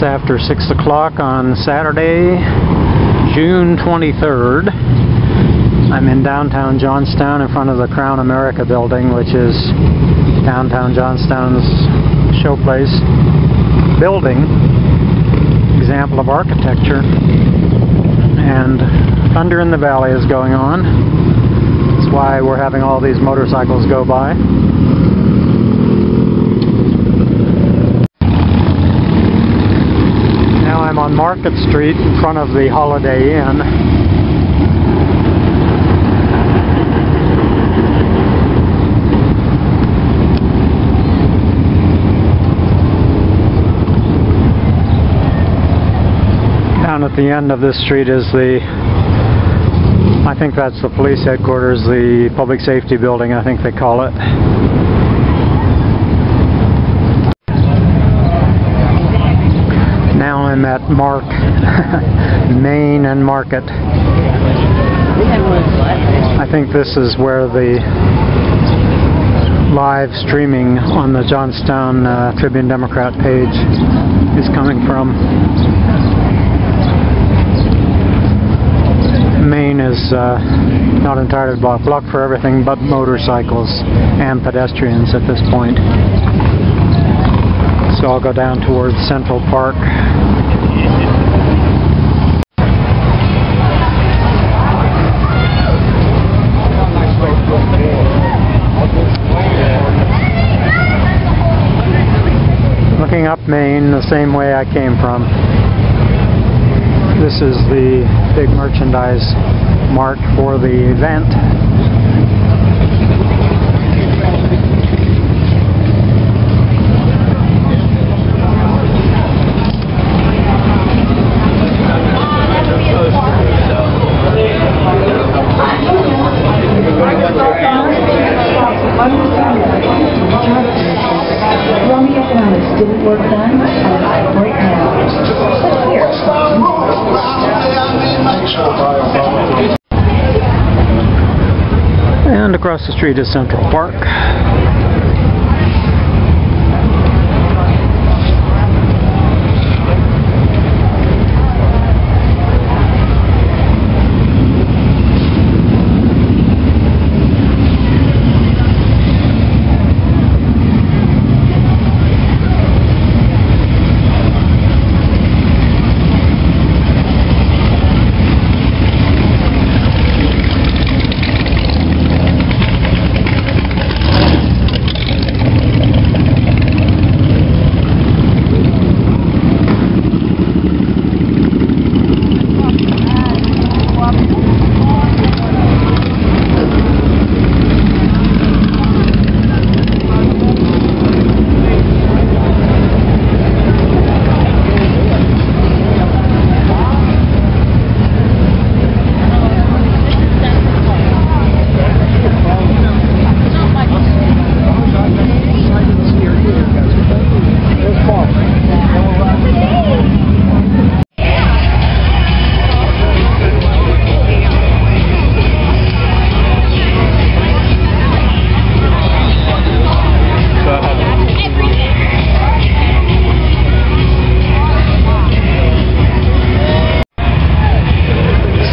It's after 6 o'clock on Saturday, June 23rd. I'm in downtown Johnstown in front of the Crown America building, which is downtown Johnstown's showplace building, example of architecture. And thunder in the valley is going on. That's why we're having all these motorcycles go by. Now I'm on Market Street in front of the Holiday Inn. Down at the end of this street is I think that's the police headquarters, the public safety building, I think they call it. Now I'm at Main and Market. I think this is where the live streaming on the Johnstown Tribune Democrat page is coming from. Main is not entirely blocked for everything but motorcycles and pedestrians at this point. So I'll go down towards Central Park. Looking up Main the same way I came from. This is the big merchandise mart for the event. Didn't work then, right now. And across the street is Central Park.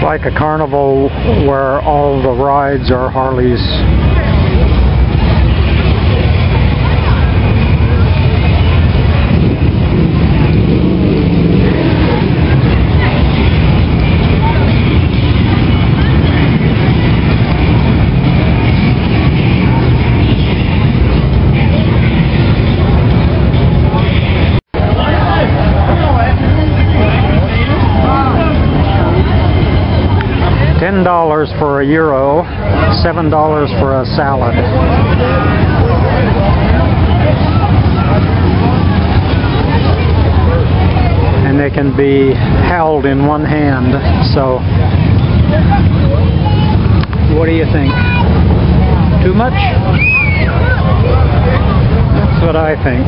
Like a carnival where all the rides are Harleys. $10 for a euro, $7 for a salad. And they can be held in one hand, so what do you think? Too much? That's what I think.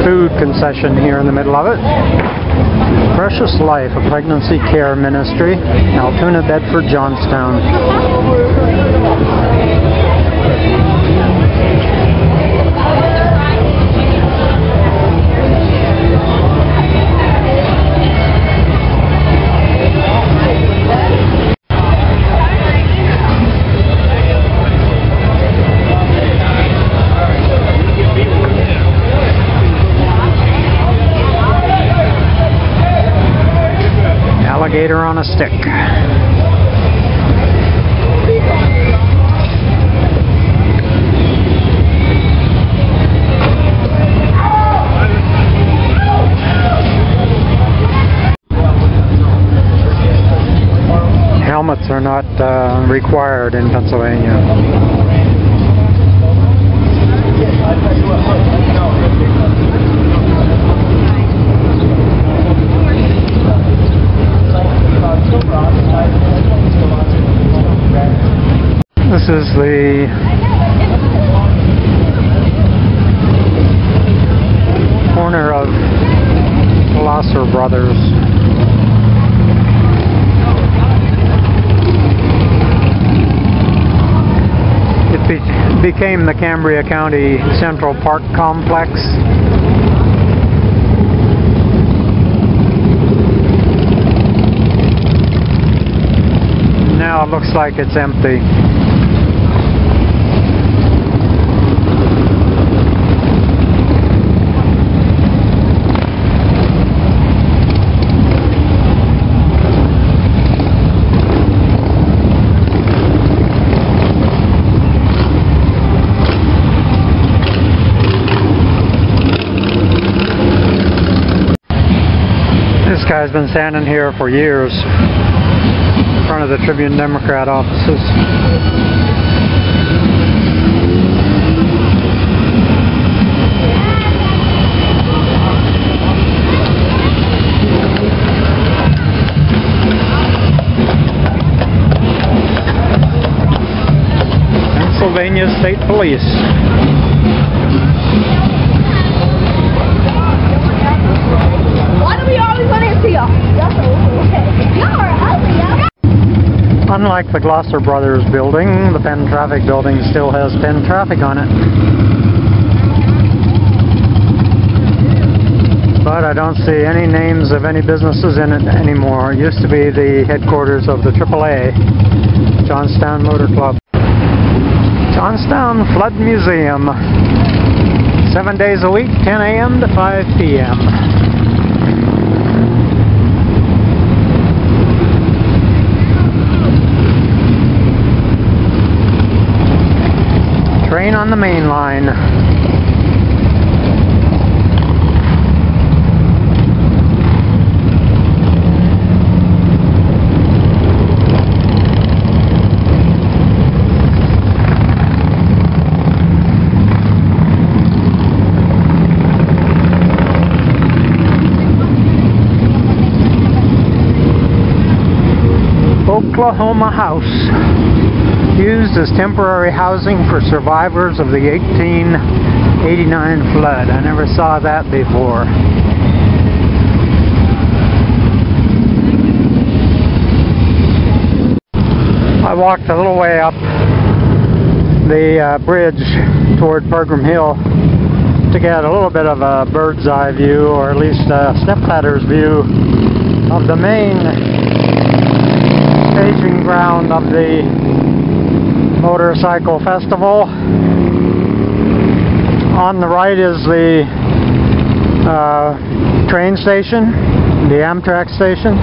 food concession here in the middle of it. Precious Life, a pregnancy care ministry, Altoona, Bedford, Johnstown. Alligator on a stick. Helmets are not required in Pennsylvania. This is the corner of Glosser Brothers. It became the Cambria County Central Park Complex. Now it looks like it's empty. This guy's been standing here for years in front of the Tribune Democrat offices. Pennsylvania State Police. Unlike the Glosser Brothers building, the Penn Traffic building still has Penn Traffic on it. But I don't see any names of any businesses in it anymore. It used to be the headquarters of the AAA, Johnstown Motor Club. Johnstown Flood Museum. 7 days a week, 10 a.m. to 5 p.m. Train on the main line. Oklahoma House, used as temporary housing for survivors of the 1889 flood. I never saw that before. I walked a little way up the bridge toward Pilgrim Hill to get a little bit of a bird's eye view, or at least a stepladder's view of the main staging ground of the motorcycle festival. On the right is the train station, the Amtrak station.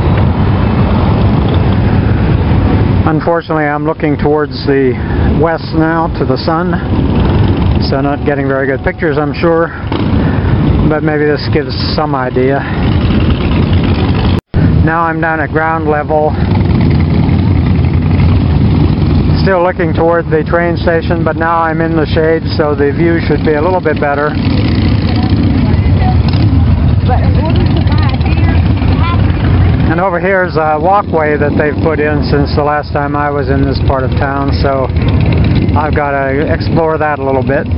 Unfortunately, I'm looking towards the west now, to the sun, so not getting very good pictures, I'm sure, but maybe this gives some idea. Now I'm down at ground level, still looking toward the train station, but now I'm in the shade, so the view should be a little bit better. And over here is a walkway that they've put in since the last time I was in this part of town, so I've got to explore that a little bit.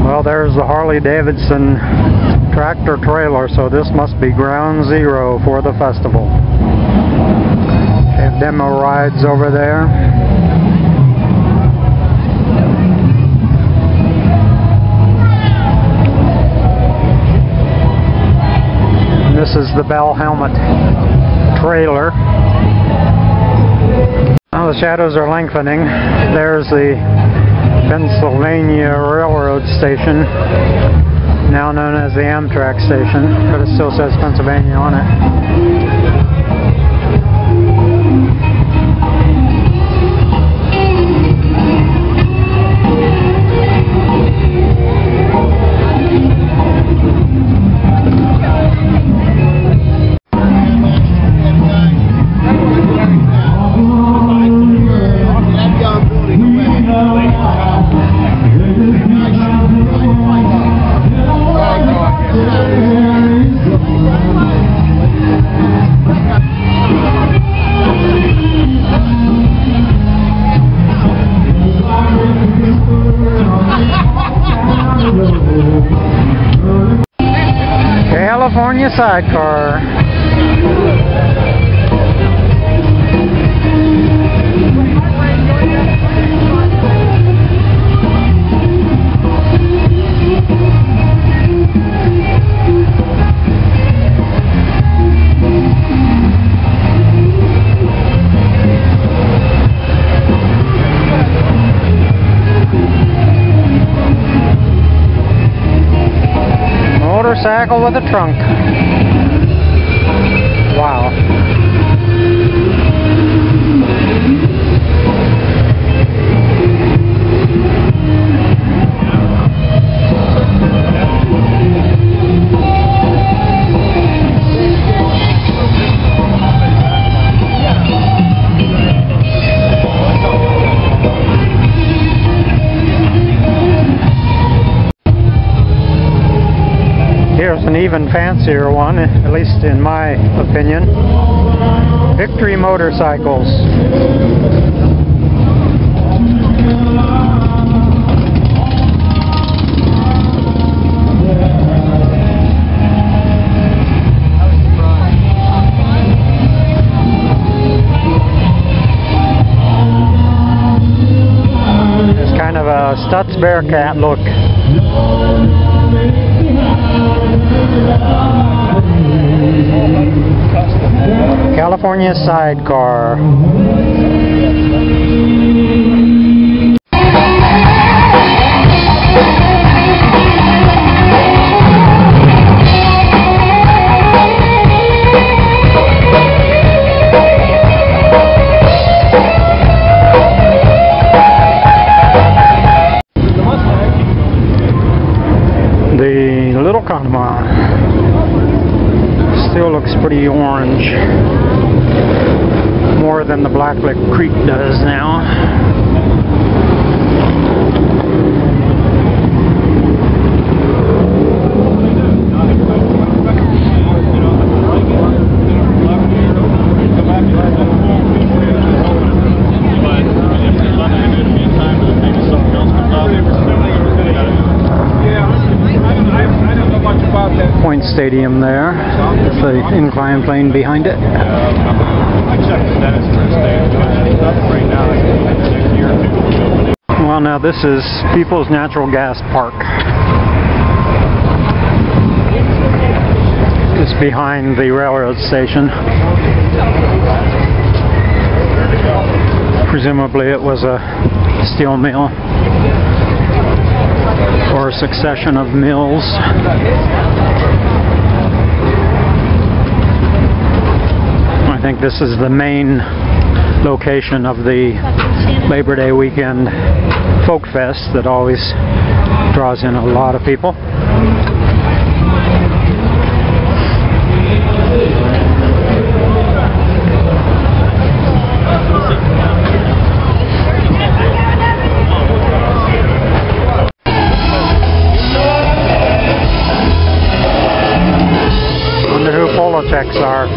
Well, there's the Harley-Davidson tractor trailer, so this must be ground zero for the festival. They have demo rides over there. And this is the Bell Helmet trailer. Now the shadows are lengthening. There's the Pennsylvania Railroad Station, now known as the Amtrak station, but it still says Pennsylvania on it. California sidecar. Motorcycle with a trunk. Wow. Here's an even fancier one, at least in my opinion. Victory Motorcycles. It's kind of a Stutz Bearcat look. California sidecar. The little Conemaugh still looks pretty orange, more than the Blacklick Creek does now. Point Stadium there, with the incline plane behind it. Well, now this is People's Natural Gas Park. It's behind the railroad station. Presumably it was a steel mill or a succession of mills. I think this is the main location of the Labor Day weekend folk fest that always draws in a lot of people. Wonder who Polocheks are.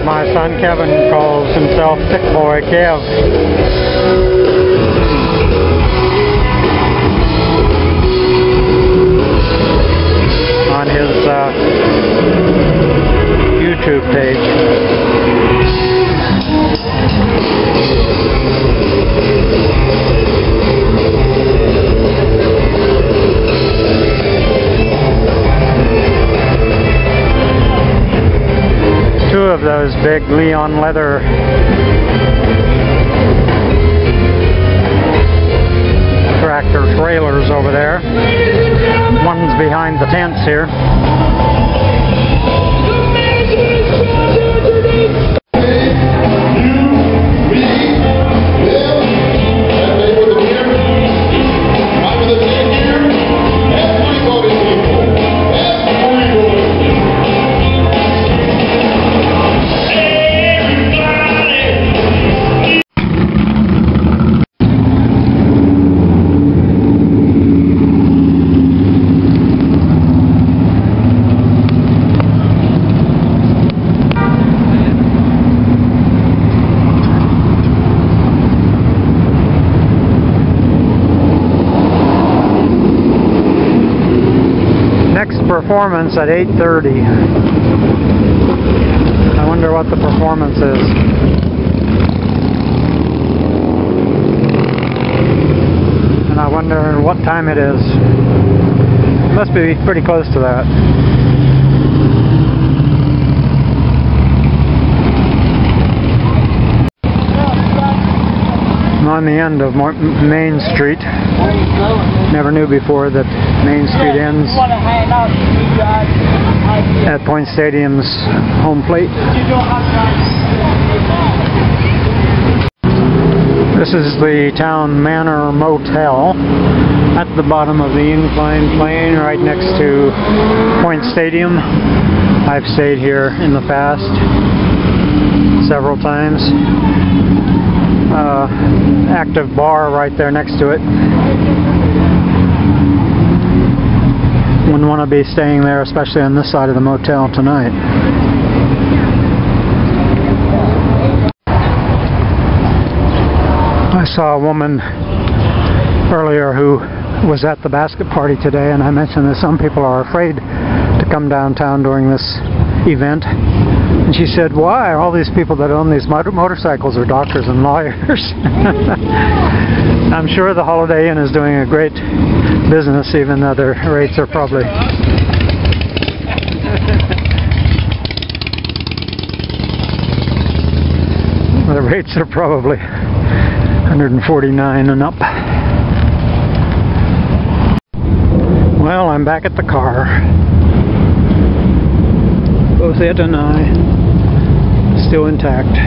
my son Kevin calls himself Thick Boy Kev. On his YouTube page. Two of those big Leon leather tractor trailers over there. One's behind the tents here. Performance at 8:30. I wonder what the performance is. And I wonder what time it is. It must be pretty close to that. I'm on the end of Main Street. Never knew before that Main Street ends at Point Stadium's home plate. This is the Town Manor Motel at the bottom of the inclined plane right next to Point Stadium. I've stayed here in the past several times. Active bar right there next to it. Wouldn't want to be staying there, especially on this side of the motel tonight. I saw a woman earlier who was at the basket party today, and I mentioned that some people are afraid to come downtown during this event. And she said, why? All these people that own these motorcycles are doctors and lawyers. I'm sure the Holiday Inn is doing a great business, even though their rates are probably... the rates are probably $149 and up. Well, I'm back at the car. Both it and I still intact.